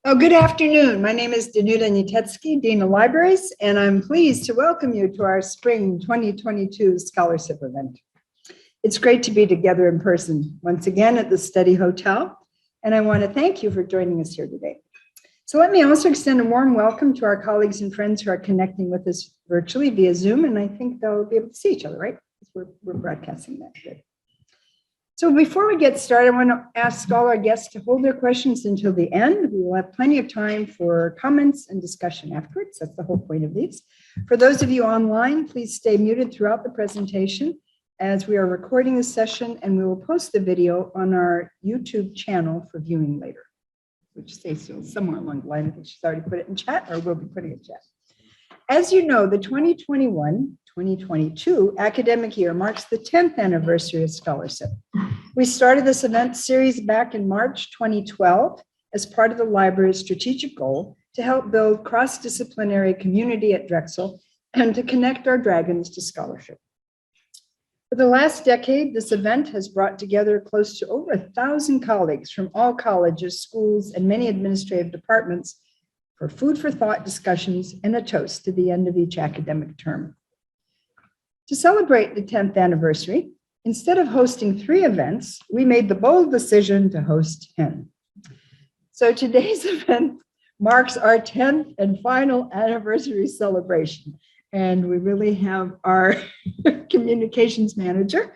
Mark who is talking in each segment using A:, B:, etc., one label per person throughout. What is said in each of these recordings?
A: Oh, good afternoon. My name is Danuta Nietetsky, Dean of Libraries, and I'm pleased to welcome you to our Spring 2022 ScholarSip event. It's great to be together in person once again at the Study Hotel, and I want to thank you for joining us here today. So let me also extend a warm welcome to our colleagues and friends who are connecting with us virtually via Zoom, and I think they'll be able to see each other, right? We're broadcasting that good. So before we get started, I want to ask all our guests to hold their questions until the end. We will have plenty of time for comments and discussion afterwards. That's the whole point of these. For those of you online, please stay muted throughout the presentation as we are recording this session, and we will post the video on our YouTube channel for viewing later, which Stacey will somewhere along the line. I think she's already put it in chat or will be putting it in chat. As you know, the 2021-2022 academic year marks the 10th anniversary of ScholarSip. We started this event series back in March 2012 as part of the library's strategic goal to help build cross-disciplinary community at Drexel and to connect our dragons to scholarship. For the last decade, this event has brought together close to over 1,000 colleagues from all colleges, schools, and many administrative departments for food for thought discussions and a toast to the end of each academic term. To celebrate the 10th anniversary, instead of hosting 3 events, we made the bold decision to host 10. So today's event marks our 10th and final anniversary celebration. And we really have our communications manager,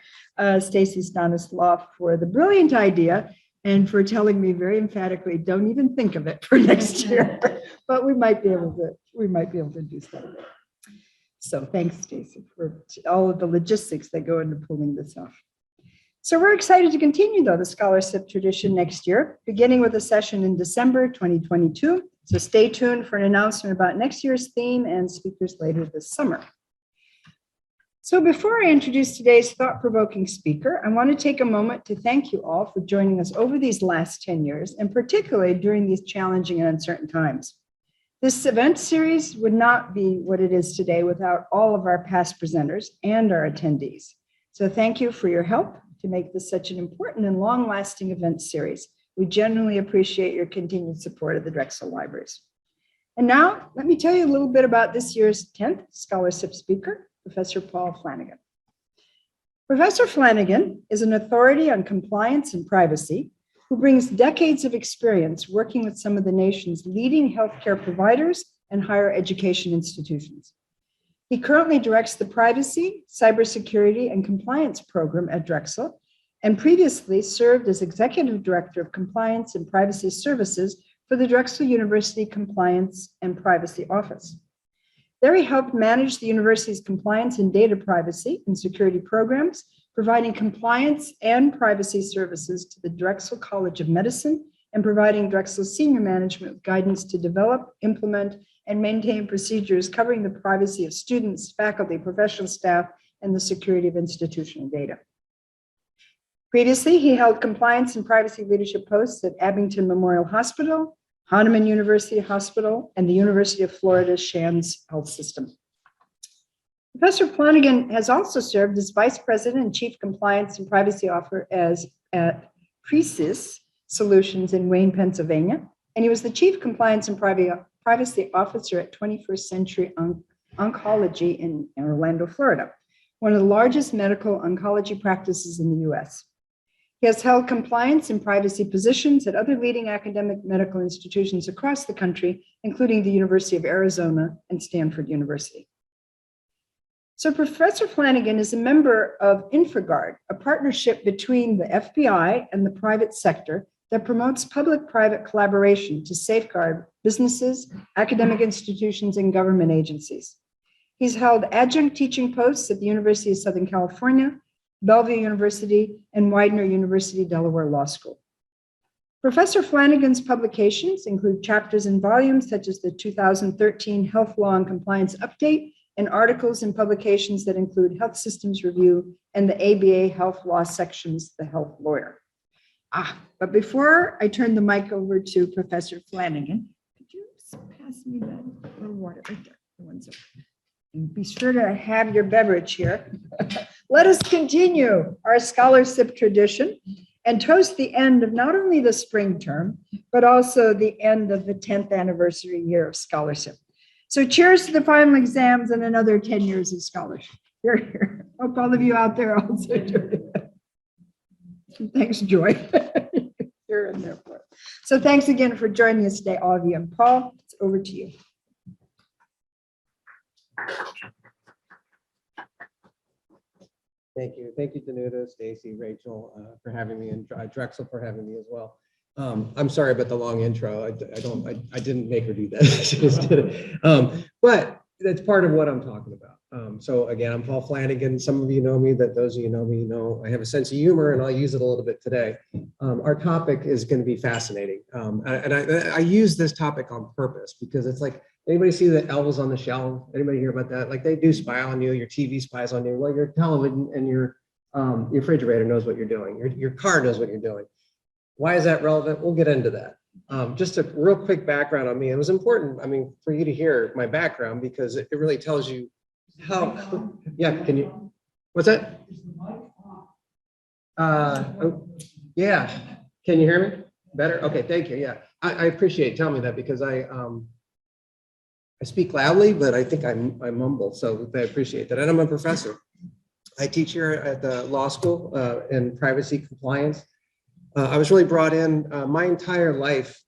A: Stacey Stanislav, for the brilliant idea and for telling me very emphatically, don't even think of it for next year. But we might be able to do something. So thanks, Stacey, for all of the logistics that go into pulling this off. So we're excited to continue, though, the ScholarSip tradition next year, beginning with a session in December 2022. So stay tuned for an announcement about next year's theme and speakers later this summer. So before I introduce today's thought-provoking speaker, I want to take a moment to thank you all for joining us over these last 10 years, and particularly during these challenging and uncertain times. This event series would not be what it is today without all of our past presenters and our attendees. So thank you for your help to make this such an important and long-lasting event series. We genuinely appreciate your continued support of the Drexel Libraries. And now, let me tell you a little bit about this year's 10th ScholarSip speaker, Professor Paul Flanagan. Professor Flanagan is an authority on compliance and privacy who brings decades of experience working with some of the nation's leading healthcare providers and higher education institutions. He currently directs the Privacy, Cybersecurity, and Compliance program at Drexel, and previously served as Executive Director of Compliance and Privacy Services for the Drexel University Compliance and Privacy Office. There he helped manage the university's compliance and data privacy and security programs, providing compliance and privacy services to the Drexel College of Medicine and providing Drexel's senior management with guidance to develop, implement, and maintain procedures covering the privacy of students, faculty, professional staff, and the security of institutional data. Previously, he held compliance and privacy leadership posts at Abington Memorial Hospital, Hahnemann University Hospital, and the University of Florida Shands Health System. Professor Flanagan has also served as Vice President and Chief Compliance and Privacy Officer at Precis Solutions in Wayne, Pennsylvania, and he was the Chief Compliance and Privacy Officer at 21st Century Oncology in Orlando, Florida, one of the largest medical oncology practices in the U.S. He has held compliance and privacy positions at other leading academic medical institutions across the country, including the University of Arizona and Stanford University. So Professor Flanagan is a member of InfraGard, a partnership between the FBI and the private sector that promotes public-private collaboration to safeguard businesses, academic institutions, and government agencies. He's held adjunct teaching posts at the University of Southern California, Bellevue University, and Widener University Delaware Law School. Professor Flanagan's publications include chapters and volumes such as the 2013 Health Law and Compliance Update and articles and publications that include Health Systems Review and the ABA Health Law sections, The Health Lawyer. But before I turn the mic over to Professor Flanagan, could you pass me that little water right there? The one's over. And be sure to have your beverage here. Let us continue our ScholarSip tradition and toast the end of not only the spring term, but also the end of the 10th anniversary year of scholarship. So cheers to the final exams and another 10 years of scholarship. Here, here. Hope all of you out there also do it. Thanks, Joy. You're in there for it. So thanks again for joining us today, all of you. And Paul, it's over to you.
B: Thank you. Thank you, Danuta, Stacy, Rachel, for having me, and Drexel for having me as well. I'm sorry about the long intro. I didn't make her do that. She just did it. But that's part of what I'm talking about. So again, I'm Paul Flanagan. Some of you know me, that those of you know me know I have a sense of humor, and I'll use it a little bit today. Our topic is going to be fascinating. And I use this topic on purpose because it's like, anybody see the elves on the shelf? Anybody hear about that? Like, they do spy on you, your TV spies on you. Well, your television and your refrigerator knows what you're doing. Your car knows what you're doing. Why is that relevant? We'll get into that. Just a real quick background on me. It was important, I mean, for you to hear my background, because it really tells you how, yeah, can you, what's that? Oh, yeah, can you hear me better? Okay, thank you, yeah. I appreciate, tell me that, because I speak loudly, but I think I mumble, so I appreciate that. And I'm a professor. I teach here at the law school in privacy compliance. I was really brought in my entire life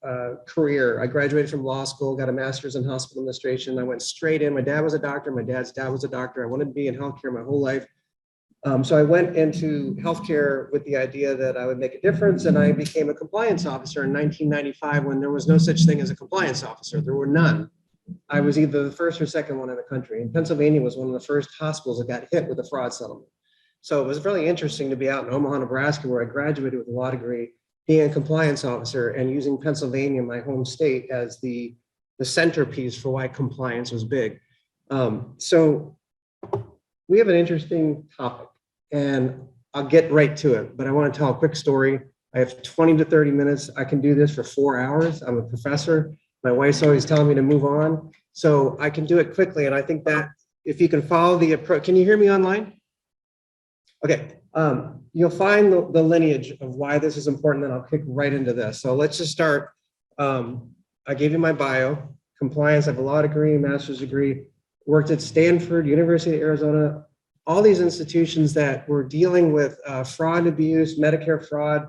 B: career. I graduated from law school, got a master's in hospital administration. I went straight in. My dad was a doctor. My dad's dad was a doctor. I wanted to be in healthcare my whole life. So I went into healthcare with the idea that I would make a difference, and I became a compliance officer in 1995 when there was no such thing as a compliance officer. There were none. I was either the first or second one in the country. And Pennsylvania was one of the first hospitals that got hit with a fraud settlement. So it was really interesting to be out in Omaha, Nebraska, where I graduated with a law degree, being a compliance officer and using Pennsylvania, my home state, as the centerpiece for why compliance was big. So we have an interesting topic, and I'll get right to it, but I want to tell a quick story. I have 20 to 30 minutes. I can do this for 4 hours. I'm a professor. My wife's always telling me to move on, so I can do it quickly. And I think that if you can follow the approach, can you hear me online? Okay, you'll find the lineage of why this is important, and I'll kick right into this. So let's just start. I gave you my bio, compliance. I have a law degree, master's degree, worked at Stanford, University of Arizona, all these institutions that were dealing with fraud, abuse, Medicare fraud,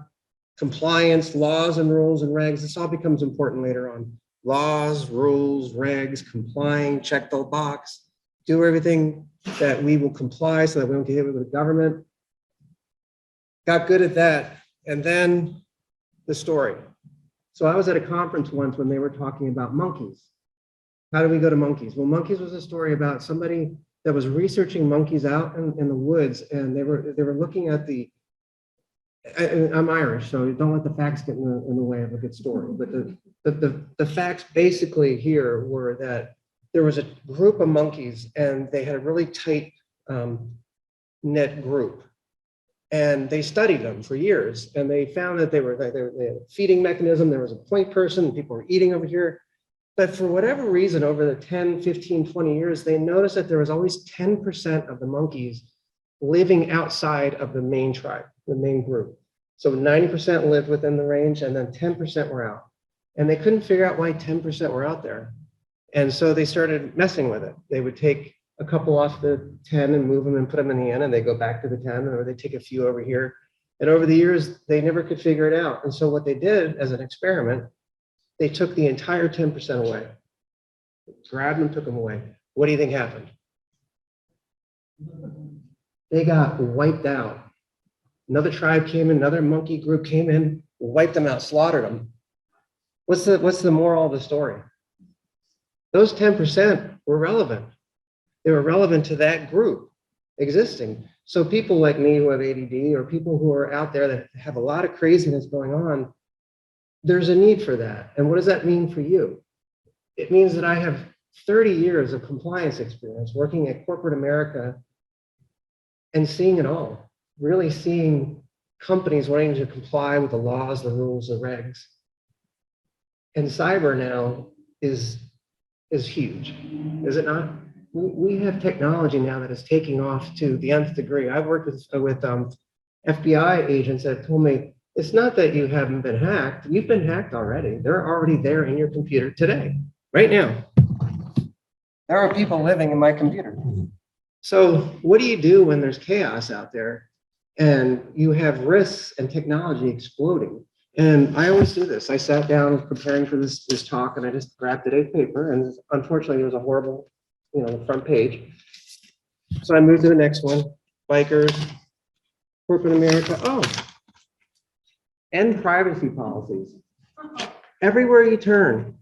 B: compliance, laws and rules and regs. This all becomes important later on. Laws, rules, regs, complying, check the box, do everything that we will comply so that we don't get hit with the government. Got good at that. And then the story. So I was at a conference once when they were talking about monkeys. How do we go to monkeys? Well, monkeys was a story about somebody that was researching monkeys out in the woods, and they were looking at the, I'm Irish, so don't let the facts get in the way of a good story. But the facts basically here were that there was a group of monkeys, and they had a really tight knit group. And they studied them for years, and they found that they had a feeding mechanism. There was a point person, people were eating over here. But for whatever reason, over the 10, 15, 20 years, they noticed that there was always 10% of the monkeys living outside of the main tribe, the main group. So 90% lived within the range, and then 10% were out. And they couldn't figure out why 10% were out there. And so they started messing with it. They would take a couple off the 10 and move them and put them in the end, and they go back to the 10, or they take a few over here. And over the years, they never could figure it out. And so what they did as an experiment, they took the entire 10% away, grabbed them, took them away. What do you think happened? They got wiped out. Another tribe came in, another monkey group came in, wiped them out, slaughtered them. What's the moral of the story? Those 10% were relevant. They were relevant to that group existing. So people like me who have ADD, or people who are out there that have a lot of craziness going on, there's a need for that. And what does that mean for you? It means that I have 30 years of compliance experience working at corporate America and seeing it all, really seeing companies wanting to comply with the laws, the rules, the regs. And cyber now is huge, is it not? We have technology now that is taking off to the nth degree. I've worked with FBI agents that told me It's not that you haven't been hacked. You've been hacked already. They're already there in your computer today, right now. There are people living in my computer. So what do you do when there's chaos out there and you have risks and technology exploding? And I always do this. I sat down preparing for this talk, and I just grabbed today's paper, and unfortunately there was a horrible, front page. So I moved to the next one. Bikers, corporate America. Oh, and privacy policies. Everywhere you turn,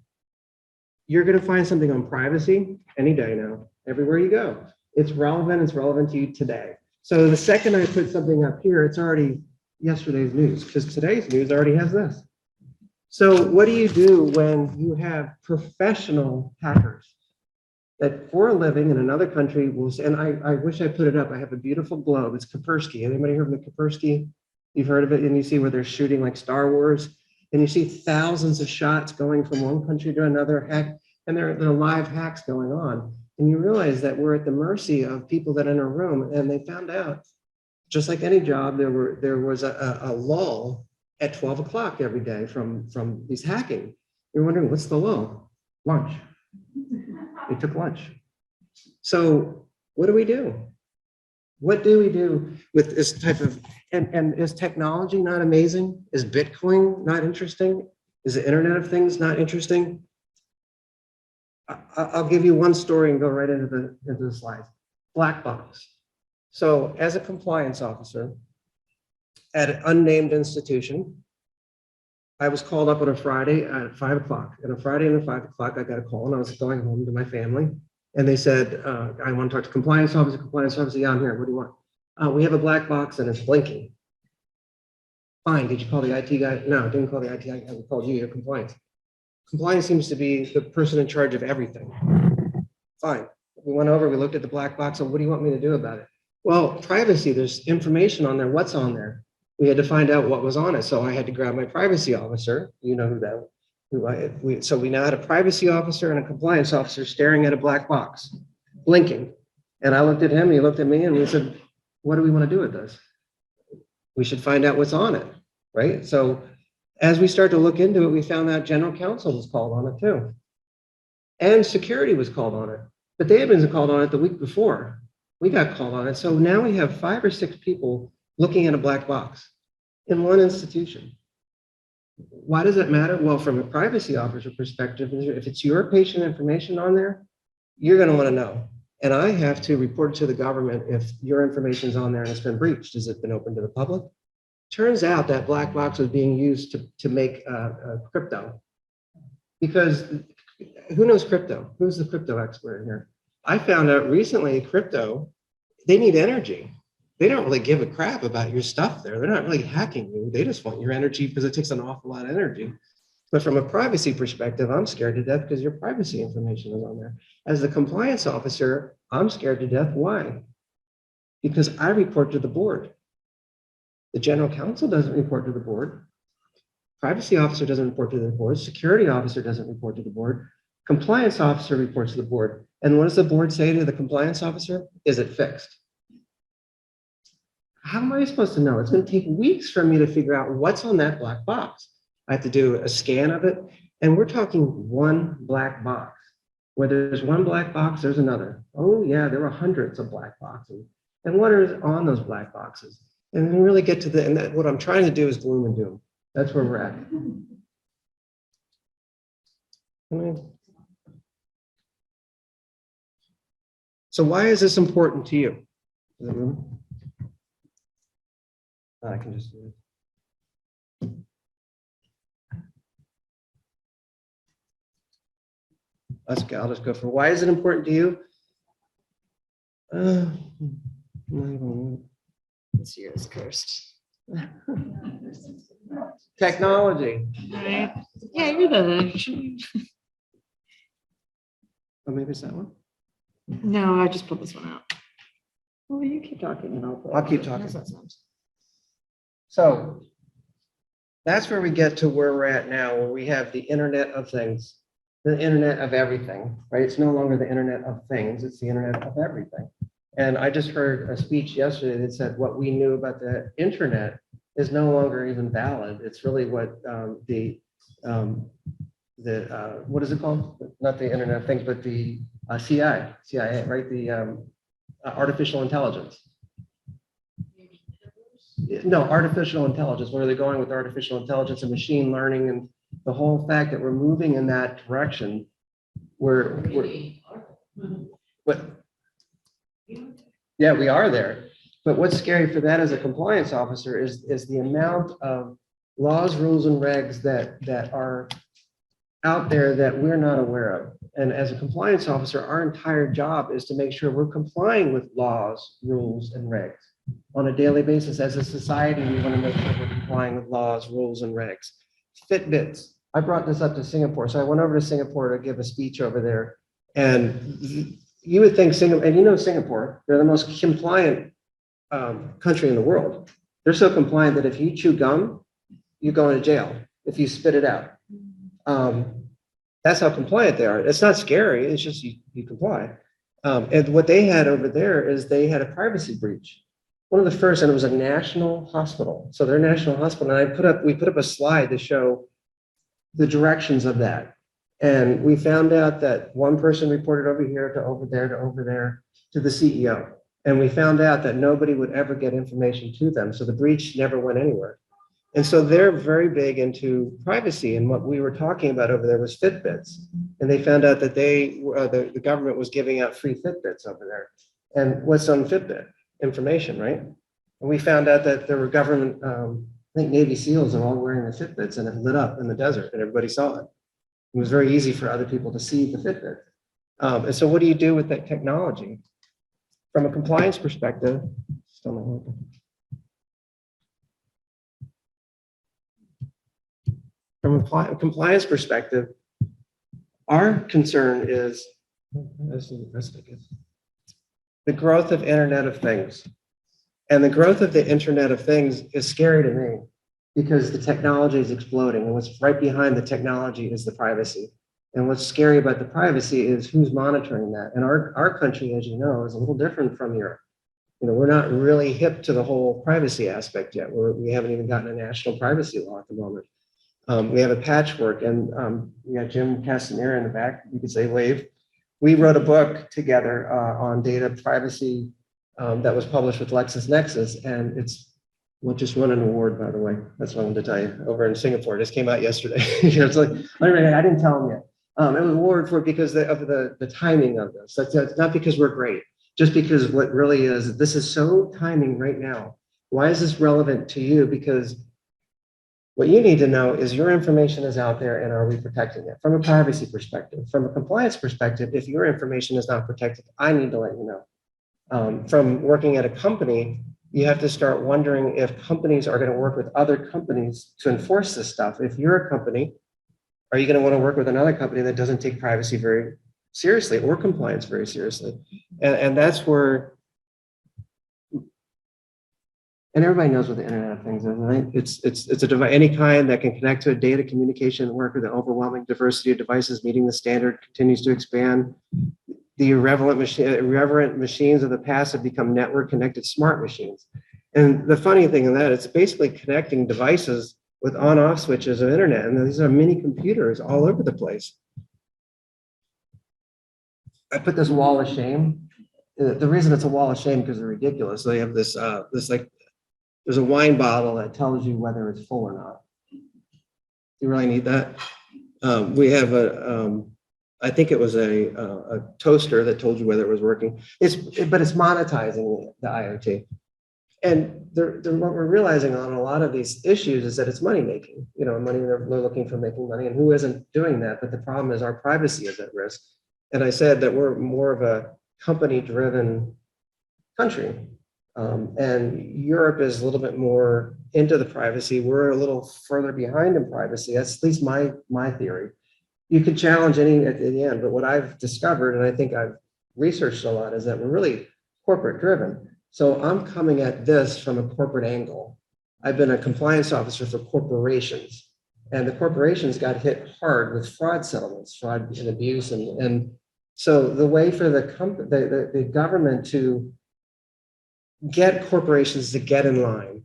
B: you're going to find something on privacy any day now. Everywhere you go, it's relevant to you today. So the second I put something up here, it's already yesterday's news, because today's news already has this. So what do you do when you have professional hackers that for a living in another country will say, and I wish I put it up. I have a beautiful globe. It's Kaspersky. Anybody heard of the Kaspersky? You've heard of it, and you see where they're shooting like Star Wars, and you see thousands of shots going from one country to another, hack, and there are live hacks going on. And you realize that we're at the mercy of people that are in a room, and they found out, just like any job, there was a lull at 12 o'clock every day from these hacking. You're wondering, what's the lull? Lunch. They took lunch. So what do we do? What do we do with this type of, and is technology not amazing? Is Bitcoin not interesting? Is the Internet of Things not interesting? I'll give you one story and go right into the slides. Black box. So as a compliance officer at an unnamed institution, I was called up on a Friday at 5 o'clock. And a Friday at 5 o'clock, I got a call, and I was going home to my family. And they said, I want to talk to compliance officer. Compliance officer, yeah, I'm here. What do you want? We have a black box and it's blinking. Fine. Did you call the IT guy? No, I didn't call the IT guy. I called you. You're compliance. Compliance seems to be the person in charge of everything. Fine. We went over. We looked at the black box. And what do you want me to do about it? Well, privacy. There's information on there. What's on there? We had to find out what was on it. So I had to grab my privacy officer. You know who that. So we now had a privacy officer and a compliance officer staring at a black box, blinking. And I looked at him, he looked at me, and we said, what do we want to do with this? We should find out what's on it, right? So as we start to look into it, we found out general counsel was called on it too. And security was called on it. But they had been called on it the week before. We got called on it. So now we have 5 or 6 people looking at a black box in one institution. Why does it matter? Well, from a privacy officer perspective, if it's your patient information on there, you're going to want to know. And I have to report to the government if your information is on there and it's been breached. Has it been open to the public? Turns out that black box was being used to make crypto. Because who knows crypto? Who's the crypto expert in here? I found out recently crypto, they need energy. They don't really give a crap about your stuff there. They're not really hacking you. They just want your energy because it takes an awful lot of energy. But from a privacy perspective, I'm scared to death because your privacy information is on there. As the compliance officer, I'm scared to death. Why? Because I report to the board. The general counsel doesn't report to the board. Privacy officer doesn't report to the board. Security officer doesn't report to the board. Compliance officer reports to the board. And what does the board say to the compliance officer? Is it fixed? How am I supposed to know? It's going to take weeks for me to figure out what's on that black box. I have to do a scan of it. And we're talking one black box. Where there's one black box, there's another. Oh yeah, there are hundreds of black boxes. And what is on those black boxes? And then really get to and what I'm trying to do is gloom and doom. That's where we're at. So why is this important to you? I can just do it. I'll just go for why is it important to you?
A: This year is cursed.
B: Technology.
C: Right. Yeah, you're the.
B: Oh, maybe it's that one.
C: No, I just pulled this one out.
A: Well, you keep talking and
B: I'll keep talking. So that's where we get to where we're at now, where we have the Internet of Things, the Internet of everything, right? It's no longer the Internet of Things, it's the Internet of everything. And I just heard a speech yesterday that said what we knew about the Internet is no longer even valid. It's really what what is it called? Not the Internet of Things, but the CIA, right? The artificial intelligence. No, artificial intelligence. Where are they going with artificial intelligence and machine learning and the whole fact that we're moving in that direction? But yeah, we are there. But what's scary for that as a compliance officer is the amount of laws, rules, and regs that are out there that we're not aware of. And as a compliance officer, our entire job is to make sure we're complying with laws, rules, and regs on a daily basis. As a society, we want to make sure we're complying with laws, rules, and regs. Fitbits. I brought this up to Singapore. So I went over to Singapore to give a speech over there. And you would think Singapore, and you know Singapore, they're the most compliant country in the world. They're so compliant that if you chew gum, you go into jail if you spit it out. That's how compliant they are. It's not scary. It's just you comply. And what they had over there is they had a privacy breach. One of the first, and it was a national hospital. So their national hospital, and we put up a slide to show the directions of that. And we found out that one person reported over here to over there to over there to the CEO. And we found out that nobody would ever get information to them. So the breach never went anywhere. And so they're very big into privacy. And what we were talking about over there was Fitbits. And they found out that the government was giving out free Fitbits over there. And what's on Fitbit? Information, right? And we found out that there were government, I think Navy SEALs are all wearing the Fitbits, and it lit up in the desert and everybody saw it. It was very easy for other people to see the Fitbit. And so what do you do with that technology? From a compliance perspective, still not working. From a compliance perspective, our concern is the growth of Internet of Things. And the growth of the Internet of Things is scary to me because the technology is exploding. And what's right behind the technology is the privacy. And what's scary about the privacy is who's monitoring that. And our country, as you know, is a little different from Europe. You know, we're not really hip to the whole privacy aspect yet. We haven't even gotten a national privacy law at the moment. We have a patchwork, and we got Jim Castanera in the back. You could say wave. We wrote a book together on data privacy that was published with LexisNexis, and we'll just won an award, by the way. That's what I wanted to tell you. Over in Singapore, it just came out yesterday. You know, it's like, I didn't tell them yet. It was an award for because of the timing of this. That's not because we're great, just because what really is, this is so timing right now. Why is this relevant to you? Because what you need to know is your information is out there and are we protecting it? From a privacy perspective, from a compliance perspective, if your information is not protected, I need to let you know. From working at a company, you have to start wondering if companies are going to work with other companies to enforce this stuff. If you're a company, are you going to want to work with another company that doesn't take privacy very seriously or compliance very seriously? And that's where, and everybody knows what the Internet of Things is, right? It's a device, any kind that can connect to a data communication network with an overwhelming diversity of devices meeting the standard continues to expand. The irreverent machines of the past have become network connected smart machines. And the funny thing in that, it's basically connecting devices with on-off switches of internet. And these are mini computers all over the place. I put this wall of shame. The reason it's a wall of shame because they're ridiculous. They have this like, there's a wine bottle that tells you whether it's full or not. You really need that? We have I think it was a toaster that told you whether it was working. But it's monetizing the IoT. And what we're realizing on a lot of these issues is that it's money making. You know, they're looking for making money, and who isn't doing that? But the problem is our privacy is at risk. And I said that we're more of a company-driven country. And Europe is a little bit more into the privacy. We're a little further behind in privacy. That's at least my theory. You could challenge any at the end, but what I've discovered, and I think I've researched a lot, is that we're really corporate driven. So I'm coming at this from a corporate angle. I've been a compliance officer for corporations, and the corporations got hit hard with fraud settlements, fraud and abuse. And so the way for the government to get corporations to get in line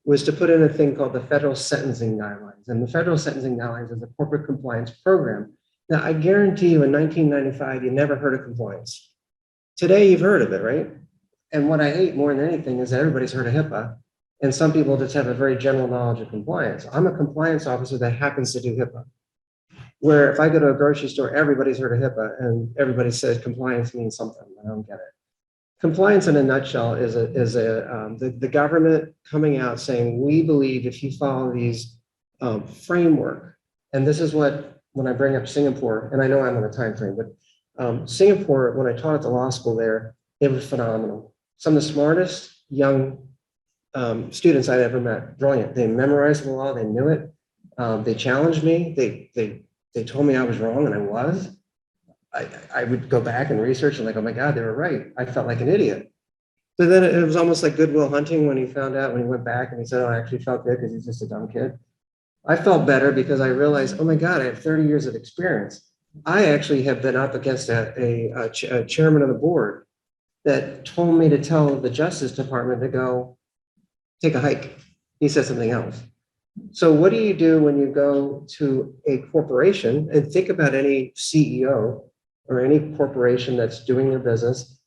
B: was to put in a thing called the Federal Sentencing Guidelines. And the Federal Sentencing Guidelines is a corporate compliance program. Now, I guarantee you in 1995, you never heard of compliance. Today, you've heard of it, right? And what I hate more than anything is that everybody's heard of HIPAA, and some people just have a very general knowledge of compliance. I'm a compliance officer that happens to do HIPAA. Where if I go to a grocery store, everybody's heard of HIPAA, and everybody says compliance means something. I don't get it. Compliance in a nutshell is the government coming out saying, we believe if you follow these framework, and this is what, when I bring up Singapore, and I know I'm on a time frame, but Singapore, when I taught at the law school there, it was phenomenal. Some of the smartest young students I'd ever met, brilliant. They memorized the law, they knew it. They challenged me. They told me I was wrong, and I was. I would go back and research and like, oh my God, they were right. I felt like an idiot. But then it was almost like Goodwill Hunting when he found out, when he went back and he said, oh, I actually felt good because he's just a dumb kid. I felt better because I realized, oh my God, I have 30 years of experience. I actually have been up against a chairman of the board that told me to tell the Justice Department to go take a hike. He said something else. So what do you do when you go to a corporation, and think about any CEO or any corporation that's doing their business?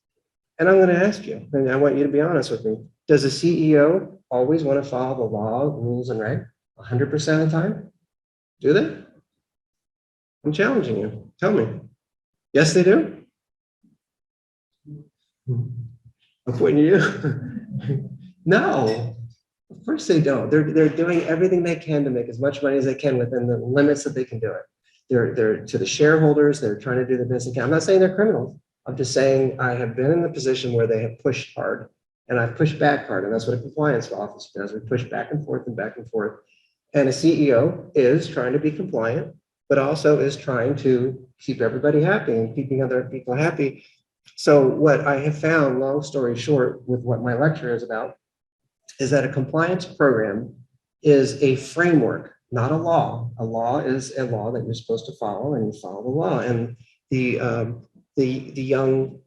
B: And I'm going to ask you, and I want you to be honest with me. Does a CEO always want to follow the law, rules, and regs 100% of the time? Do they? I'm challenging you. Tell me. Yes, they do? I'm pointing to you. No. Of course they don't. They're doing everything they can to make as much money as they can within the limits that they can do it. They're to the shareholders, they're trying to do the best they can. I'm not saying they're criminals. I'm just saying I have been in the position where they have pushed hard, and I've pushed back hard. And that's what a compliance officer does. We push back and forth and back and forth. And a CEO is trying to be compliant, but also is trying to keep everybody happy and keeping other people happy. So what I have found, long story short, with what my lecture is about, is that a compliance program is a framework, not a law. A law is a law that you're supposed to follow, and you follow the law. And the young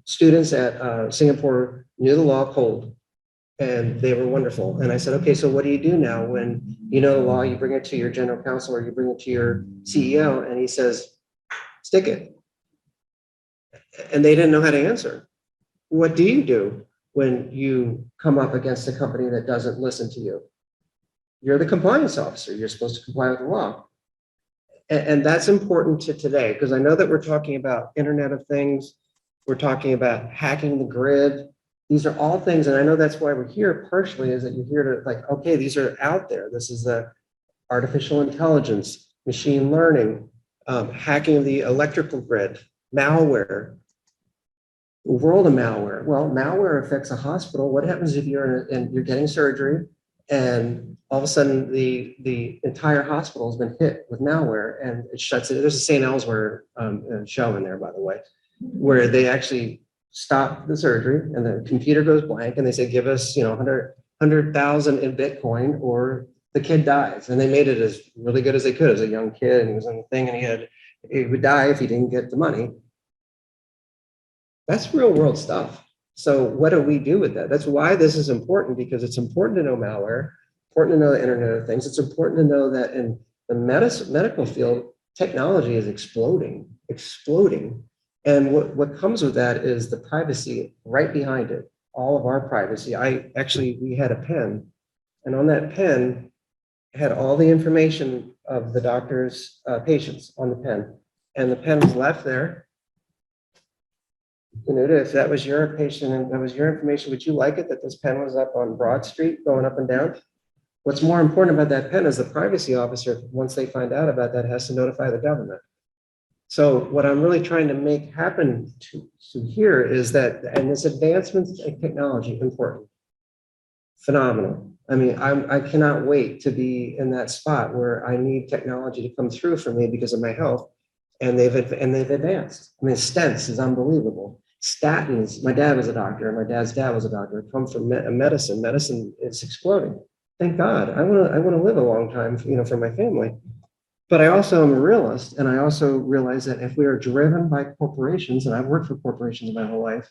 B: students at Singapore knew the law cold, and they were wonderful. And I said, okay, so what do you do now when you know the law? You bring it to your general counsel, or you bring it to your CEO, and he says, stick it. And they didn't know how to answer. What do you do when you come up against a company that doesn't listen to you? You're the compliance officer. You're supposed to comply with the law. And that's important to today, because I know that we're talking about Internet of Things. We're talking about hacking the grid. These are all things, and I know that's why we're here partially, is that you're here to like, okay, these are out there. This is the artificial intelligence, machine learning, hacking of the electrical grid, malware, world of malware. Well, malware affects a hospital. What happens if you're you're getting surgery, and all of a sudden the entire hospital has been hit with malware and it shuts it? There's a St. Elsewhere show in there, by the way, where they actually stop the surgery and the computer goes blank and they say, give us 100,000 in Bitcoin or the kid dies. And they made it as really good as they could as a young kid, and he was on the thing, and he would die if he didn't get the money. That's real world stuff. So what do we do with that? That's why this is important, because it's important to know malware, important to know the Internet of Things. It's important to know that in the medical field, technology is exploding. And what comes with that is the privacy right behind it, all of our privacy. We had a pen, and on that pen had all the information of the doctor's patients on the pen. And the pen was left there. You know, if that was your patient and that was your information, would you like it that this pen was up on Broad Street going up and down? What's more important about that pen is the privacy officer, once they find out about that, has to notify the government. So what I'm really trying to make happen to here is that, and this advancements in technology, important, phenomenal. I mean, I cannot wait to be in that spot where I need technology to come through for me because of my health. And they've advanced. I mean, stents is unbelievable. Statins. My dad was a doctor, and my dad's dad was a doctor. It comes from medicine. Medicine is exploding. Thank God. I want to live a long time, for my family. But I also am a realist, and I also realize that if we are driven by corporations, and I've worked for corporations my whole life,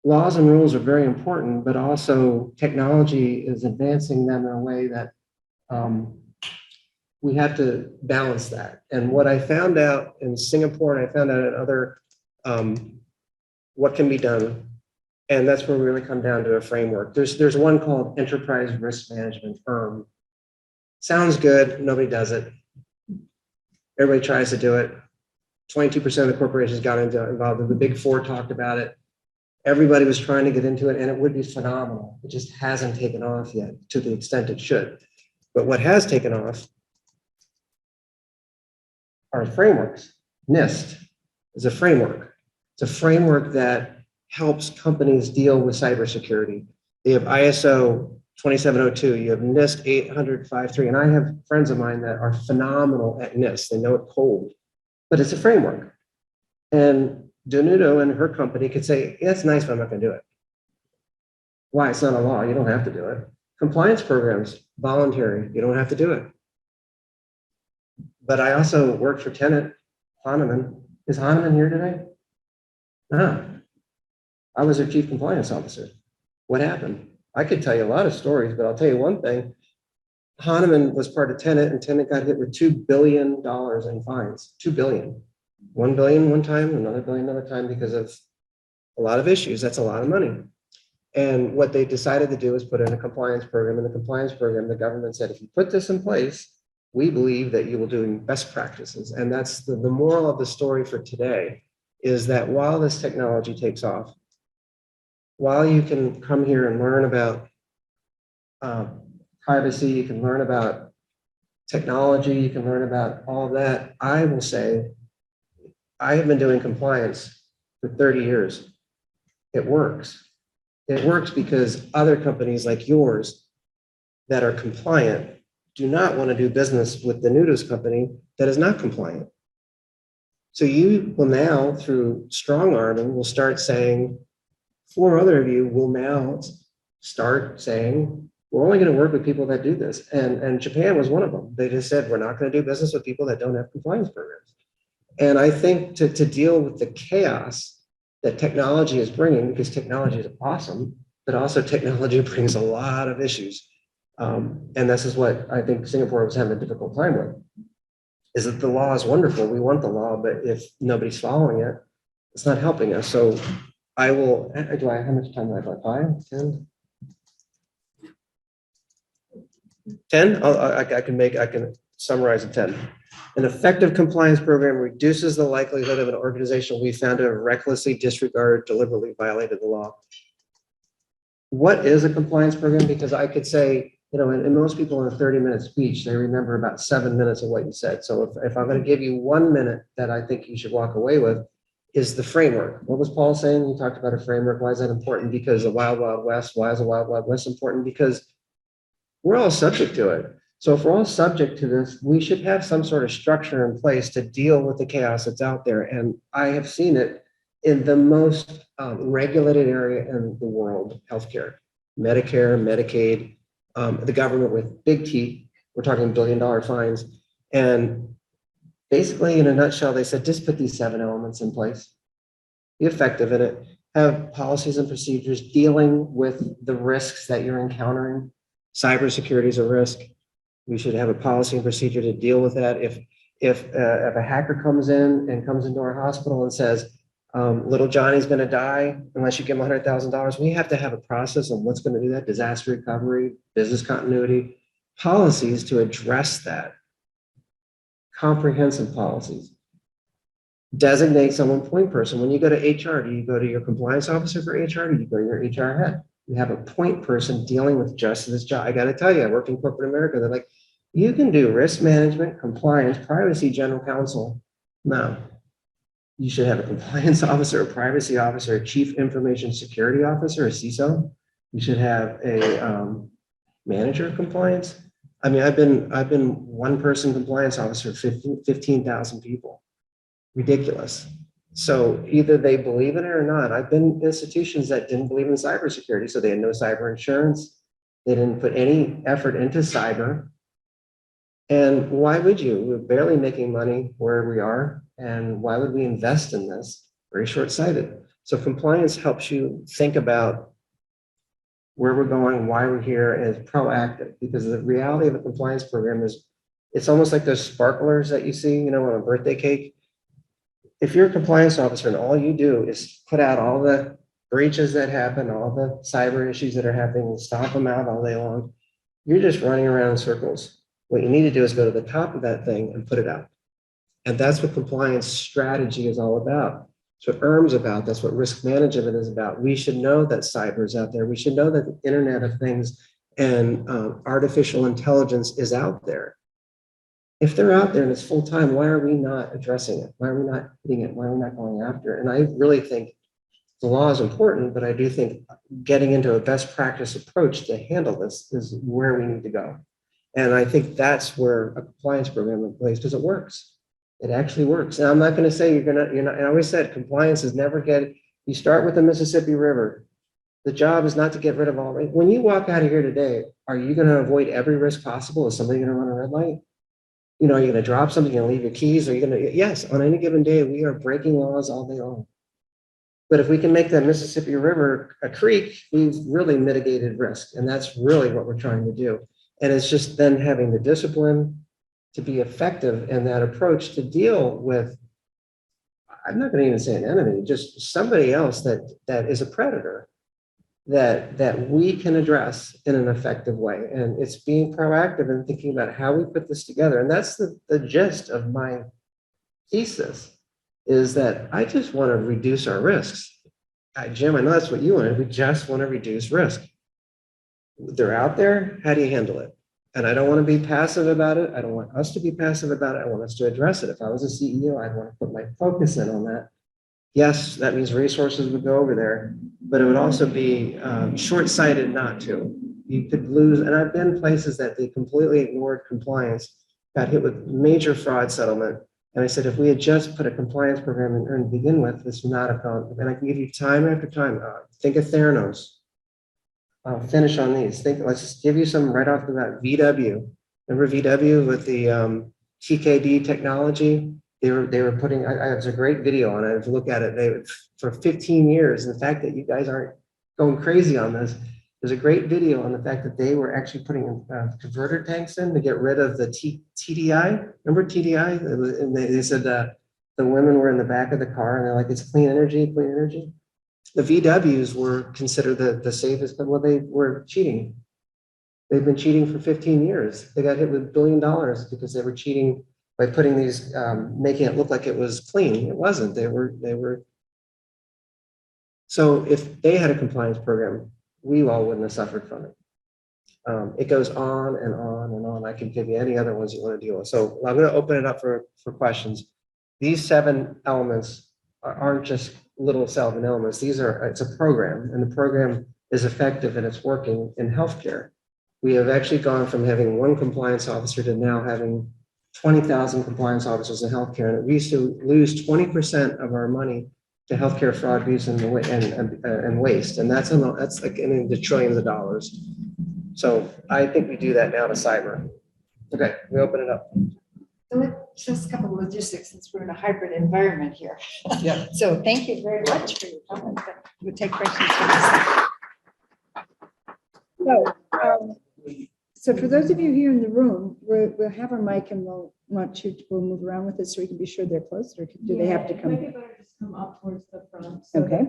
B: laws and rules are very important, but also technology is advancing them in a way that we have to balance that. And what I found out in Singapore, and I found out in other, what can be done, and that's where we really come down to a framework. There's one called Enterprise Risk Management, ERM. Sounds good, nobody does it. Everybody tries to do it. 22% of the corporations got involved. The big four talked about it. Everybody was trying to get into it, and it would be phenomenal. It just hasn't taken off yet to the extent it should. But what has taken off are frameworks. NIST is a framework. It's a framework that helps companies deal with cybersecurity. They have ISO 2702, you have NIST 800-53, and I have friends of mine that are phenomenal at NIST. They know it cold, but it's a framework. And Danuto and her company could say, yeah, it's nice, but I'm not going to do it. Why? It's not a law. You don't have to do it. Compliance programs, voluntary. You don't have to do it. But I also worked for Tenet, Flanagan. Is Hahnemann here today? No. I was their chief compliance officer. What happened? I could tell you a lot of stories, but I'll tell you one thing. Hahnemann was part of Tenet, and Tenet got hit with $2 billion in fines. $2 billion. $1 billion one time, another billion another time, because of a lot of issues. That's a lot of money. And what they decided to do is put in a compliance program. In the compliance program, the government said, if you put this in place, we believe that you will do best practices. And that's the moral of the story for today, is that while this technology takes off, while you can come here and learn about privacy, you can learn about technology, you can learn about all of that, I will say, I have been doing compliance for 30 years. It works. It works because other companies like yours that are compliant do not want to do business with the Nudos company that is not compliant. So you will now, through strong arming, will start saying, 4 other of you will now start saying, we're only going to work with people that do this. And Japan was one of them. They just said, we're not going to do business with people that don't have compliance programs. And I think to deal with the chaos that technology is bringing, because technology is awesome, but also technology brings a lot of issues. And this is what I think Singapore was having a difficult time with, is that the law is wonderful. We want the law, but if nobody's following it, it's not helping us. So I will, how much time do I have? Like 5, 10? 10? I can summarize in 10. An effective compliance program reduces the likelihood of an organization we found to have recklessly disregarded, deliberately violated the law. What is a compliance program? Because I could say, and most people in a 30-minute speech, they remember about 7 minutes of what you said. So if I'm going to give you 1 minute that I think you should walk away with, is the framework. What was Paul saying? He talked about a framework. Why is that important? Because the Wild Wild West. Why is the Wild Wild West important? Because we're all subject to it. So if we're all subject to this, we should have some sort of structure in place to deal with the chaos that's out there. And I have seen it in the most regulated area in the world, healthcare, Medicare, Medicaid, the government with big T. We're talking billion-dollar fines. And basically, in a nutshell, they said, just put these 7 elements in place. Be effective in it. Have policies and procedures dealing with the risks that you're encountering. Cybersecurity is a risk. We should have a policy and procedure to deal with that. If a hacker comes into our hospital and says, little Johnny's going to die unless you give him $100,000, we have to have a process on what's going to do that: disaster recovery, business continuity, policies to address that. Comprehensive policies. Designate someone point person. When you go to HR, do you go to your compliance officer for HR? Or do you go to your HR head? You have a point person dealing with just this job. I got to tell you, I worked in corporate America. They're like, you can do risk management, compliance, privacy, general counsel. No, you should have a compliance officer, a privacy officer, a chief information security officer, a CISO. You should have a manager of compliance. I mean, I've been one person compliance officer for 15,000 people. Ridiculous. So either they believe in it or not. I've been in institutions that didn't believe in cybersecurity, so they had no cyber insurance. They didn't put any effort into cyber. And why would you? We're barely making money where we are. And why would we invest in this? Very short-sighted. So compliance helps you think about where we're going, why we're here, and it's proactive, because the reality of a compliance program is it's almost like those sparklers that you see, you know, on a birthday cake. If you're a compliance officer and all you do is put out all the breaches that happen, all the cyber issues that are happening, and stomp them out all day long, you're just running around in circles. What you need to do is go to the top of that thing and put it out. And that's what compliance strategy is all about. That's what ERM's about. That's what risk management is about. We should know that cyber is out there. We should know that the Internet of Things and artificial intelligence is out there. If they're out there and it's full time, why are we not addressing it? Why are we not hitting it? Why are we not going after it? And I really think the law is important, but I do think getting into a best practice approach to handle this is where we need to go. And I think that's where a compliance program in place, because it works. It actually works. And I'm not going to say you're not, I always said compliance is never you start with the Mississippi River. The job is not to get rid of all, when you walk out of here today, are you going to avoid every risk possible? Is somebody going to run a red light? You know, are you going to drop something and leave your keys? Are you going to, yes, on any given day, we are breaking laws all day long. But if we can make that Mississippi River a creek, we've really mitigated risk. And that's really what we're trying to do. And it's just then having the discipline to be effective in that approach to deal with, I'm not going to even say an enemy, just somebody else that is a predator that we can address in an effective way. And it's being proactive and thinking about how we put this together. And that's the gist of my thesis, is that I just want to reduce our risks. Jim, I know that's what you wanted. We just want to reduce risk. They're out there. How do you handle it? And I don't want to be passive about it. I don't want us to be passive about it. I want us to address it. If I was a CEO, I'd want to put my focus in on that. Yes, that means resources would go over there, but it would also be short-sighted not to. You could lose, and I've been places that they completely ignored compliance, got hit with major fraud settlement. And I said, if we had just put a compliance program in to begin with, this would not have gone. And I can give you time after time. Think of Theranos. I'll finish on these. Let's just give you some right off the bat. VW. Remember VW with the TKD technology? They were putting, there's a great video on it. If you look at it, for 15 years, and the fact that you guys aren't going crazy on this, there's a great video on the fact that they were actually putting converter tanks in to get rid of the TDI. Remember TDI? And they said the women were in the back of the car and they're like, it's clean energy, clean energy. The VWs were considered the safest, but well, they were cheating. They've been cheating for 15 years. They got hit with $1 billion because they were cheating by putting these, making it look like it was clean. It wasn't. They were. So if they had a compliance program, we all wouldn't have suffered from it. It goes on and on and on. I can give you any other ones you want to deal with. So I'm going to open it up for questions. These 7 elements aren't just little 7 elements. It's a program, and the program is effective and it's working in healthcare. We have actually gone from having 1 compliance officer to now having 20,000 compliance officers in healthcare. And we used to lose 20% of our money to healthcare fraud, abuse, and waste. And that's like in the trillions of dollars. So I think we do that now to cyber. Okay, we open it up.
A: Just a couple of logistics, since we're in a hybrid environment here.
B: Yeah.
A: So thank you very much for your comments. We'll take questions from this. So for those of you here in the room, we'll have our mic and we'll move around with it so we can be sure they're close, or do they have to come?
D: Maybe better just come up towards the front. So
A: Okay.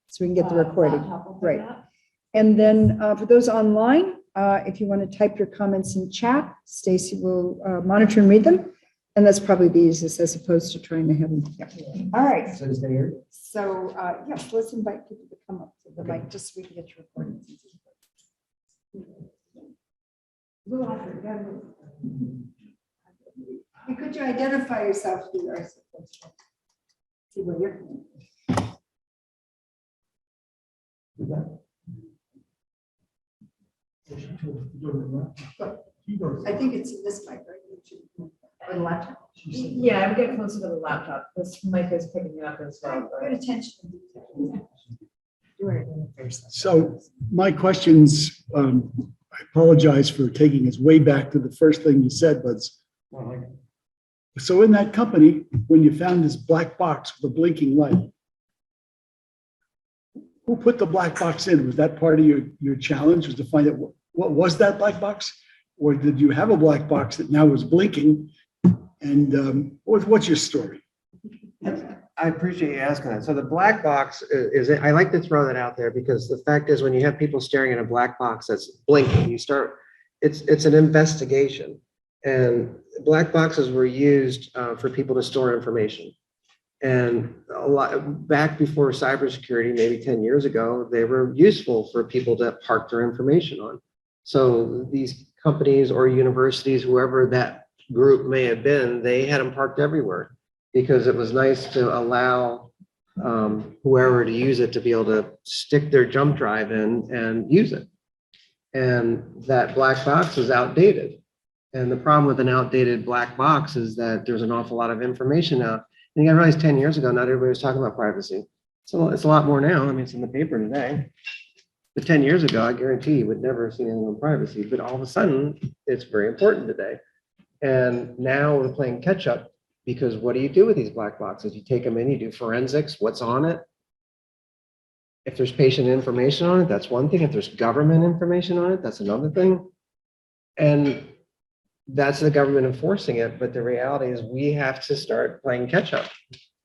A: So we can get the recording.
D: laptop will pick
A: Right.
D: up.
A: And then for those online, if you want to type your comments in chat, Stacy will monitor and read them. And that's probably the easiest as opposed to trying to have them. Yeah. All right. So yes, let's invite people to come up to the mic just so we can get your recording. Could you identify yourself? See where you're from. I think it's in this mic, right? Or the laptop.
D: Yeah, I would get closer to the laptop. This mic is picking it up as well.
A: Good attention to detail. You are doing it first.
E: So my questions, I apologize for taking us way back to the first thing you said, but so in that company, when you found this black box with a blinking light, who put the black box in? Was that part of your challenge, was to find out what was that black box? Or did you have a black box that now was blinking? And what's your story?
B: I appreciate you asking that. So the black box is, I like to throw that out there because the fact is when you have people staring at a black box that's blinking, it's an investigation. And black boxes were used for people to store information. And a lot back before cybersecurity, maybe 10 years ago, they were useful for people to park their information on. So these companies or universities, whoever that group may have been, they had them parked everywhere because it was nice to allow whoever to use it to be able to stick their jump drive in and use it. And that black box is outdated. And the problem with an outdated black box is that there's an awful lot of information out. And you gotta realize 10 years ago, not everybody was talking about privacy. So it's a lot more now. I mean, it's in the paper today. But 10 years ago, I guarantee you would never have seen anything on privacy. But all of a sudden, it's very important today. And now we're playing catch up because what do you do with these black boxes? You take them in, you do forensics, what's on it? If there's patient information on it, that's one thing. If there's government information on it, that's another thing. And that's the government enforcing it. But the reality is we have to start playing catch up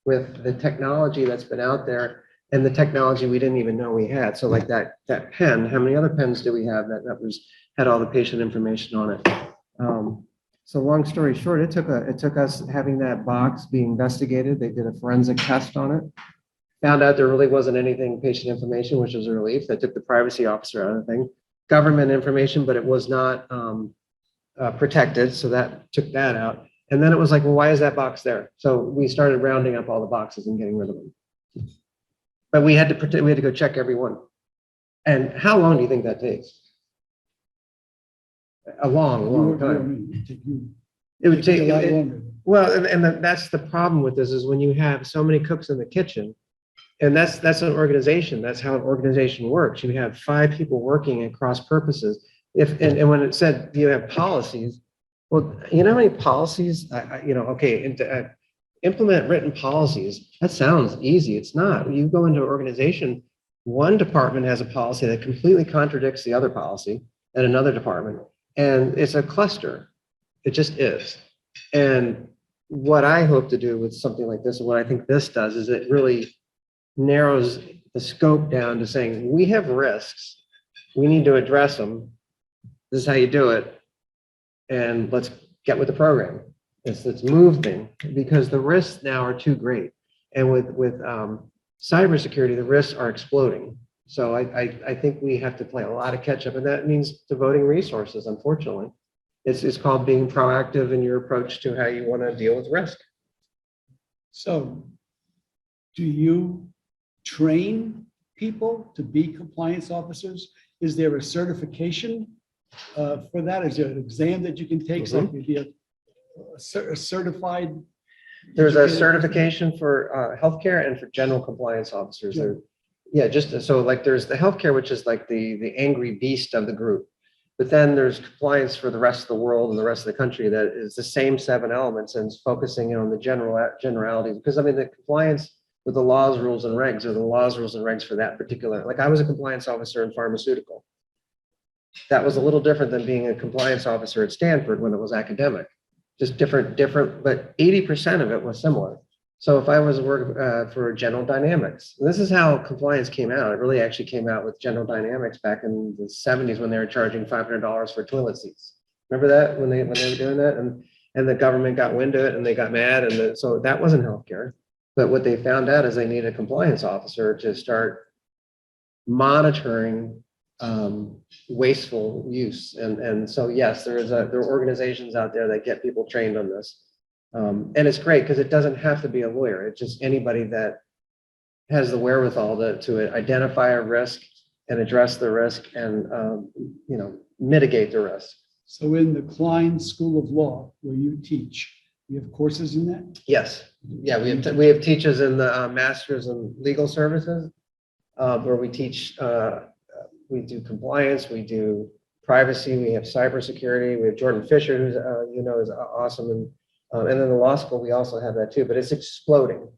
B: with the technology that's been out there and the technology we didn't even know we had. So like that pen, how many other pens do we have that had all the patient information on it? So long story short, it took us having that box be investigated. They did a forensic test on it, found out there really wasn't anything patient information, which was a relief. That took the privacy officer out of the thing. Government information, but it was not protected, so that took that out. And then it was like, well, why is that box there? So we started rounding up all the boxes and getting rid of them. But we had to go check every one. And how long do you think that takes? A long time. It would take
E: a lot longer.
B: well, and that's the problem with this is when you have so many cooks in the kitchen, and that's an organization. That's how an organization works. You have 5 people working at cross purposes. And when it said you have policies, well, you know how many policies? Implement written policies. That sounds easy. It's not. You go into an organization, one department has a policy that completely contradicts the other policy at another department, and it's a cluster. It just is. And what I hope to do with something like this, and what I think this does, is it really narrows the scope down to saying we have risks. We need to address them. This is how you do it. And let's get with the program. Let's move things because the risks now are too great. And with cybersecurity, the risks are exploding. So I think we have to play a lot of catch up, and that means devoting resources, unfortunately. It's called being proactive in your approach to how you want to deal with risk.
E: So do you train people to be compliance officers? Is there a certification for that? Is there an exam that you can take? So you can be a certified?
B: There's a certification for healthcare and for general compliance officers. Yeah, just so like there's the healthcare, which is like the angry beast of the group. But then there's compliance for the rest of the world and the rest of the country that is the same 7 elements and is focusing on the generalities. Because I mean, the compliance with the laws, rules, and regs are the laws, rules, and regs for that particular. Like I was a compliance officer in pharmaceutical. That was a little different than being a compliance officer at Stanford when it was academic. Just different, but 80% of it was similar. So if I was working for General Dynamics, this is how compliance came out. It really actually came out with General Dynamics back in the 70s when they were charging $500 for toilet seats. Remember that when they were doing that, and the government got wind of it and they got mad, and so that wasn't healthcare. But what they found out is they needed a compliance officer to start monitoring wasteful use, and so yes, there are organizations out there that get people trained on this. And it's great because it doesn't have to be a lawyer. It's just anybody that has the wherewithal to identify a risk and address the risk and mitigate the risk.
E: So in the Klein School of Law, where you teach, you have courses in that?
B: Yes. Yeah, we have teachers in the Masters in Legal Services where we teach. We do compliance. We do privacy. We have cybersecurity. We have Jordan Fisher, who's is awesome, and then the law school we also have that too. But it's exploding.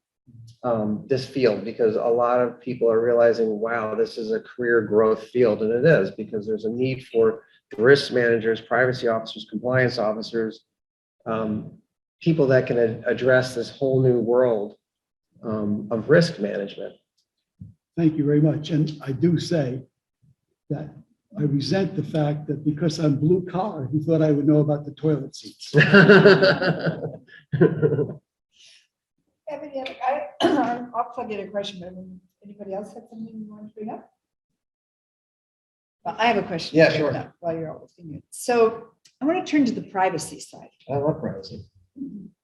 B: this field, because a lot of people are realizing, wow, this is a career growth field, and it is, because there's a need for risk managers, privacy officers, compliance officers, people that can address this whole new world of risk management.
E: Thank you very much. And I do say that I resent the fact that because I'm blue collar, he thought I would know about the toilet seats.
A: I'll plug in a question, but anybody else have something you want to bring up? Well, I have a question.
B: Yeah, sure.
A: While you're all thinking. So I want to turn to the privacy side.
B: I love privacy.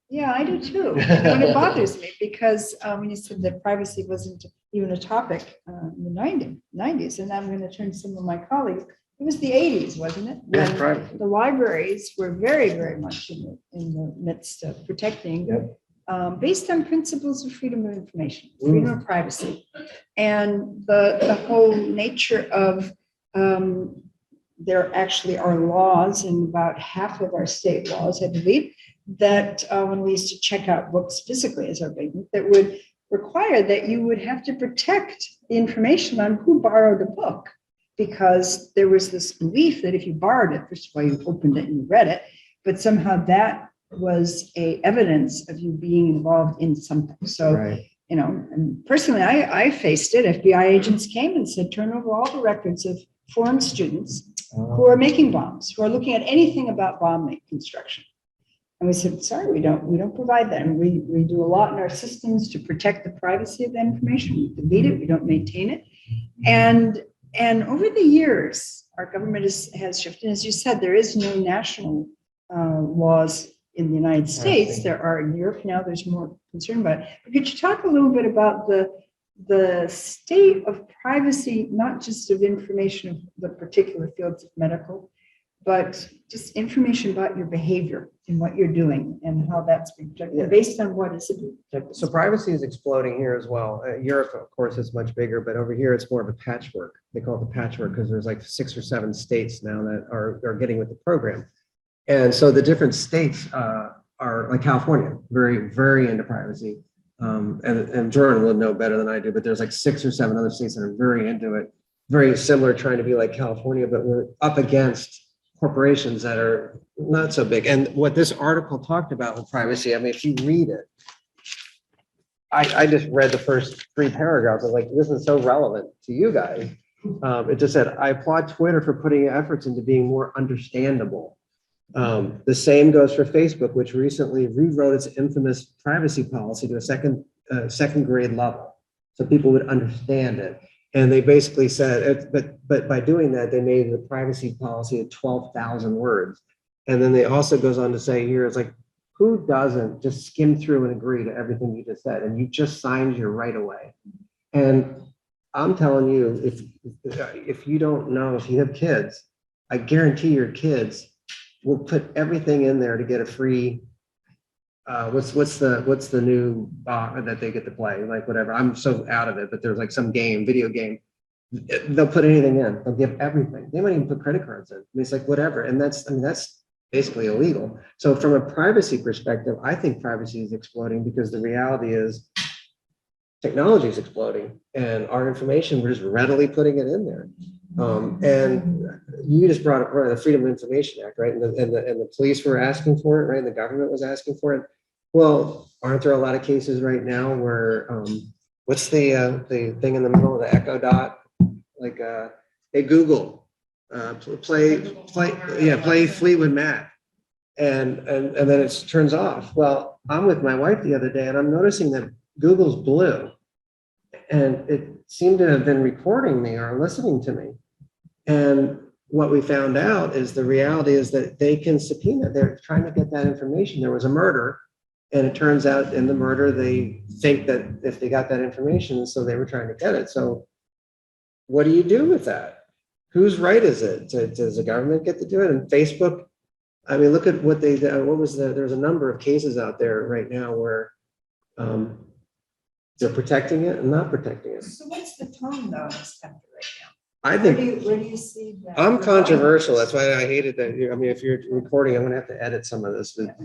A: Yeah, I do too. And it bothers me because when you said that privacy wasn't even a topic in the 90s, and I'm going to turn to some of my colleagues. It was the 80s, wasn't it?
B: Yes,
A: When
B: privacy.
A: the libraries were very, very much in the midst of protecting, based on principles of freedom of information, freedom of privacy, and the whole nature of there actually are laws in about half of our state laws, I believe, that when we used to check out books physically as our business, that would require that you would have to protect the information on who borrowed a book, because there was this belief that if you borrowed it, first of all, you opened it and you read it, but somehow that was a evidence of you being involved in something. So,
B: Right.
A: you know, and personally, I faced it. FBI agents came and said, turn over all the records of foreign students who are making bombs, who are looking at anything about bomb construction. And we said, sorry, we don't provide that. And we do a lot in our systems to protect the privacy of that information. We delete it, we don't maintain it. And over the years, our government has shifted. As you said, there is no national laws in the United States. There are in Europe now, there's more concern about it. But could you talk a little bit about the state of privacy, not just of information of the particular fields of medical, but just information about your behavior and what you're doing and how that's being protected based on what is it?
B: So privacy is exploding here as well. Europe, of course, is much bigger, but over here it's more of a patchwork. They call it the patchwork because there's like 6 or 7 states now that are getting with the program. And so the different states are like California, very, very into privacy. And Jordan will know better than I do, but there's like 6 or 7 other states that are very into it, very similar, trying to be like California, but we're up against corporations that are not so big. And what this article talked about with privacy, I mean, if you read it, I just read the first 3 paragraphs. I was like, this is so relevant to you guys. It just said, I applaud Twitter for putting efforts into being more understandable. The same goes for Facebook, which recently rewrote its infamous privacy policy to a second grade level, so people would understand it. And they basically said, but by doing that, they made the privacy policy at 12,000 words. And then they also goes on to say here, it's like, who doesn't just skim through and agree to everything you just said? And you just signed your right away. And I'm telling you, if you don't know, if you have kids, I guarantee your kids will put everything in there to get a free, what's the new that they get to play, like whatever. I'm so out of it, but there's like some video game. They'll put anything in. They'll give everything. They might even put credit cards in. I mean, it's like whatever, and that's basically illegal. So from a privacy perspective, I think privacy is exploding because the reality is technology is exploding, and our information, we're just readily putting it in there. And you just brought up the Freedom of Information Act, right? And the police were asking for it, right? And the government was asking for it. Well, aren't there a lot of cases right now where what's the thing in the middle of the Echo Dot? Like hey Google, play Fleetwood Mac, and then it turns off. Well, I'm with my wife the other day, and I'm noticing that Google's blue, and it seemed to have been recording me or listening to me. And what we found out is the reality is that they can subpoena. They're trying to get that information. There was a murder, and it turns out in the murder, they think that if they got that information, so they were trying to get it. So what do you do with that? Whose right is it? Does the government get to do it? And Facebook, I mean, look at what they did. There's a number of cases out there right now where they're protecting it and not protecting it.
A: So what's the tone though in this country right now?
B: I
A: Where
B: think
A: do you see that?
B: I'm controversial. That's why I hated that. I mean, if you're recording, I'm going to have to edit some of this. But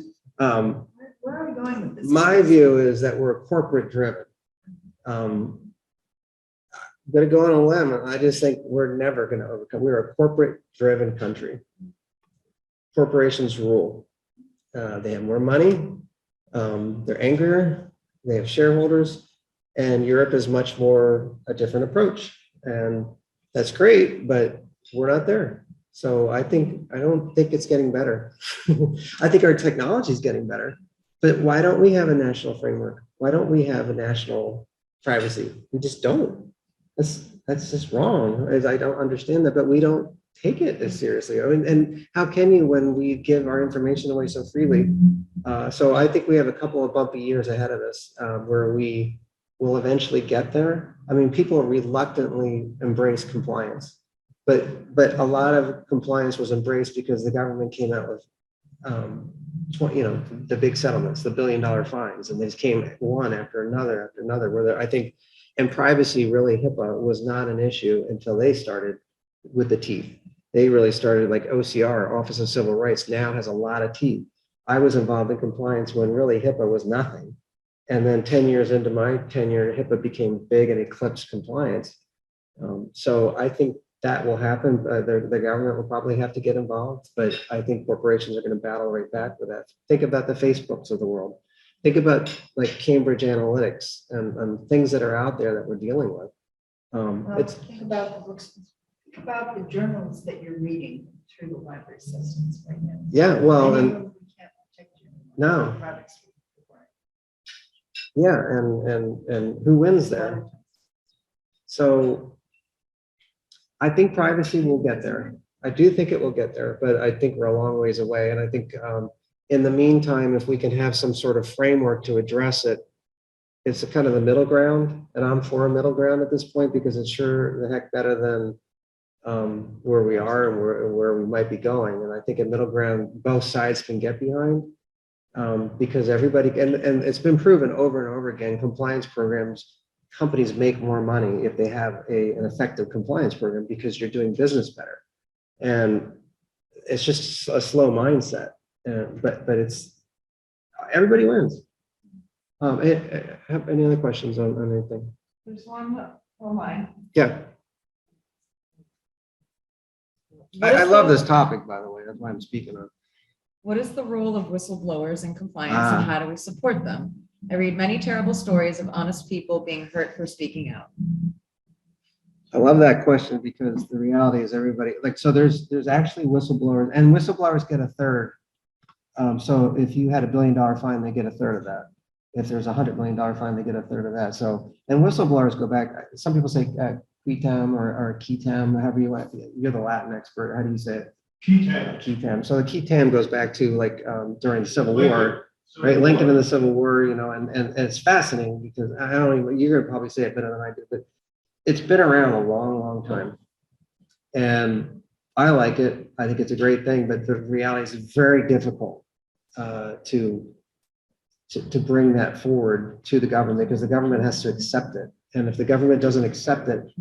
A: Where are we going with this?
B: my view is that we're corporate driven. I'm going to go on a limb. I just think we're never going to overcome. We're a corporate-driven country. Corporations rule. They have more money. They're angrier. They have shareholders. And Europe is much more a different approach. And that's great, but we're not there. So I don't think it's getting better. I think our technology is getting better. But why don't we have a national framework? Why don't we have a national privacy? We just don't. That's just wrong. I don't understand that, but we don't take it as seriously. I mean, and how can you when we give our information away so freely? So I think we have a couple of bumpy years ahead of us where we will eventually get there. I mean, people reluctantly embrace compliance, but a lot of compliance was embraced because the government came out with, the big settlements, the $1 billion fines, and these came one after another, where I think, and privacy really, HIPAA was not an issue until they started with the teeth. They really started, like OCR, Office of Civil Rights, now has a lot of teeth. I was involved in compliance when really HIPAA was nothing. And then 10 years into my tenure, HIPAA became big and eclipsed compliance. So I think that will happen. The government will probably have to get involved, but I think corporations are going to battle right back with that. Think about the Facebooks of the world. Think about like Cambridge Analytics and things that are out there that we're dealing with.
A: Think about the books, think about the journals that you're reading through the library systems right now.
B: Yeah, well,
A: Many of
B: and
A: them we can't protect you.
B: no.
A: Products.
B: Yeah, and who wins there? So I think privacy will get there. I do think it will get there, but I think we're a long ways away. And I think in the meantime, if we can have some sort of framework to address it, it's a kind of the middle ground. And I'm for a middle ground at this point because it's sure the heck better than where we are and where we might be going. And I think a middle ground, both sides can get behind. Because everybody, and it's been proven over and over again, compliance programs, companies make more money if they have an effective compliance program because you're doing business better. And it's just a slow mindset, but it's, everybody wins. Have any other questions on anything?
D: There's one online.
B: Yeah. I love this topic, by the way, that's why I'm speaking on.
C: What is the role of whistleblowers in compliance and how do we support them? I read many terrible stories of honest people being hurt for speaking out.
B: I love that question because the reality is everybody, like, so there's actually whistleblowers, and whistleblowers get a third. So if you had $1 billion fine, they get a third of that. If there's a $100 million fine, they get a third of that. So, and whistleblowers go back, some people say quitam or quitam, however you want, you're the Latin expert, how do you say it? Quitam. So the quitam goes back to like during the Civil War, right? Lincoln in the Civil War, and it's fascinating because I don't even, you're gonna probably say it better than I do, but it's been around a long, long time. And I like it. I think it's a great thing, but the reality is very difficult to bring that forward to the government because the government has to accept it. And if the government doesn't accept it,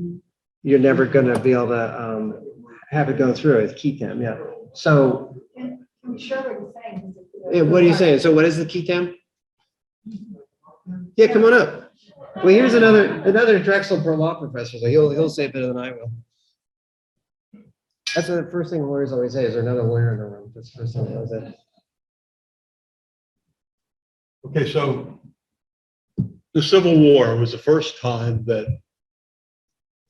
B: you're never gonna be able to have it go through. It's quitam, yeah. So,
A: I'm sure what you're saying.
B: what are you saying? So what is the quitam? Yeah, come on up. Well, here's another Drexel law professor, so he'll say it better than I will. That's the first thing lawyers always say, is there another lawyer in the room? That's the first thing they always say.
F: Okay, so the Civil War was the first time that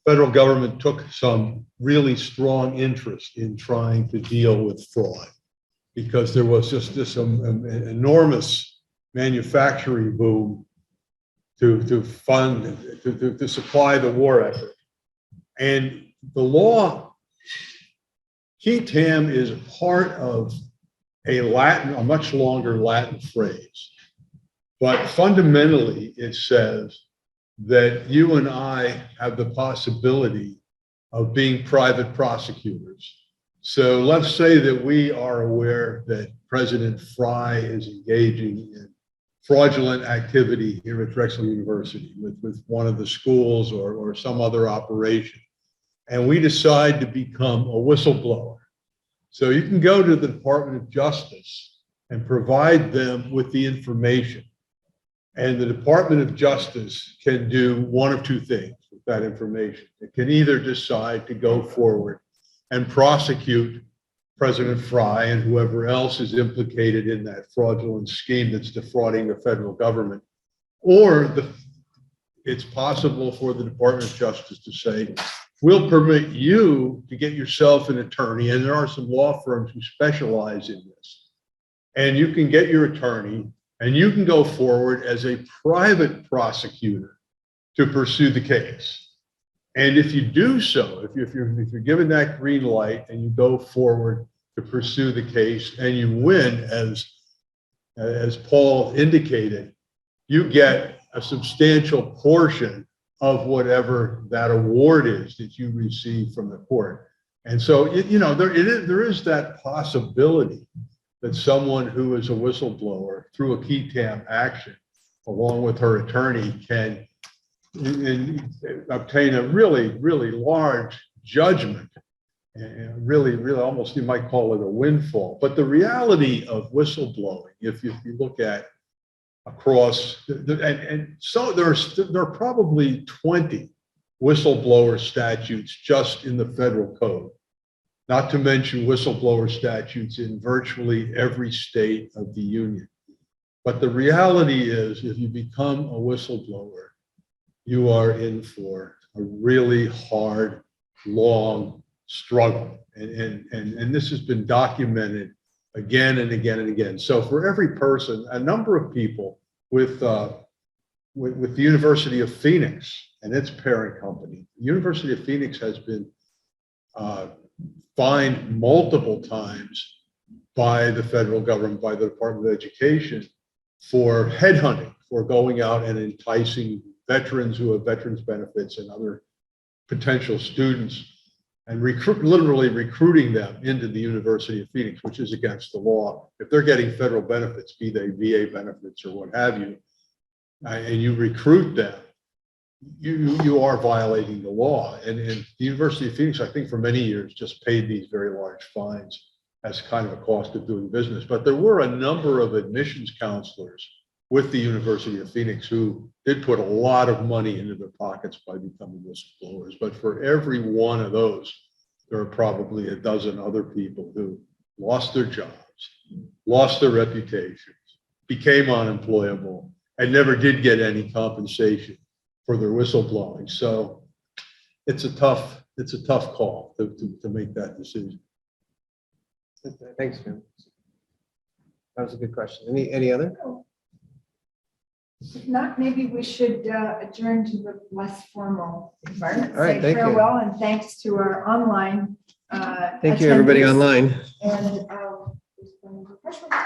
F: federal government took some really strong interest in trying to deal with fraud because there was just this enormous manufacturing boom to fund, to supply the war effort. And the law, quitam is part of a much longer Latin phrase. But fundamentally, it says that you and I have the possibility of being private prosecutors. So let's say that we are aware that President Fry is engaging in fraudulent activity here at Drexel University with one of the schools or some other operation. And we decide to become a whistleblower. So you can go to the Department of Justice and provide them with the information. And the Department of Justice can do one of two things with that information. It can either decide to go forward and prosecute President Fry and whoever else is implicated in that fraudulent scheme that's defrauding the federal government, or it's possible for the Department of Justice to say, we'll permit you to get yourself an attorney, and there are some law firms who specialize in this. And you can get your attorney, and you can go forward as a private prosecutor to pursue the case. And if you do so, if you're given that green light and you go forward to pursue the case and you win, as Paul indicated, you get a substantial portion of whatever that award is that you receive from the court. And so, there is that possibility that someone who is a whistleblower through a key tam action, along with her attorney, can obtain a really, really large judgment, and really almost, you might call it a windfall. But the reality of whistleblowing, if you look at across, so there are probably 20 whistleblower statutes just in the federal code, not to mention whistleblower statutes in virtually every state of the union. But the reality is, if you become a whistleblower, you are in for a really hard, long struggle. And this has been documented again and again and again. So for every person, a number of people with the University of Phoenix and its parent company, the University of Phoenix has been fined multiple times by the federal government, by the Department of Education, for headhunting, for going out and enticing veterans who have veterans benefits and other potential students, and literally recruiting them into the University of Phoenix, which is against the law. If they're getting federal benefits, be they VA benefits or what have you, and you recruit them, you are violating the law. And the University of Phoenix, I think for many years, just paid these very large fines as kind of a cost of doing business. But there were a number of admissions counselors with the University of Phoenix who did put a lot of money into their pockets by becoming whistleblowers. But for every one of those, there are probably a dozen other people who lost their jobs, lost their reputations, became unemployable, and never did get any compensation for their whistleblowing. So it's a tough call to make that decision.
B: Thanks, Jim. That was a good question. Any other?
A: If not, maybe we should adjourn to the less formal environment.
B: All right,
A: Say
B: thank you.
A: farewell and thanks to our online
B: Thank you, everybody
A: attendees.
B: online.
A: And refreshments.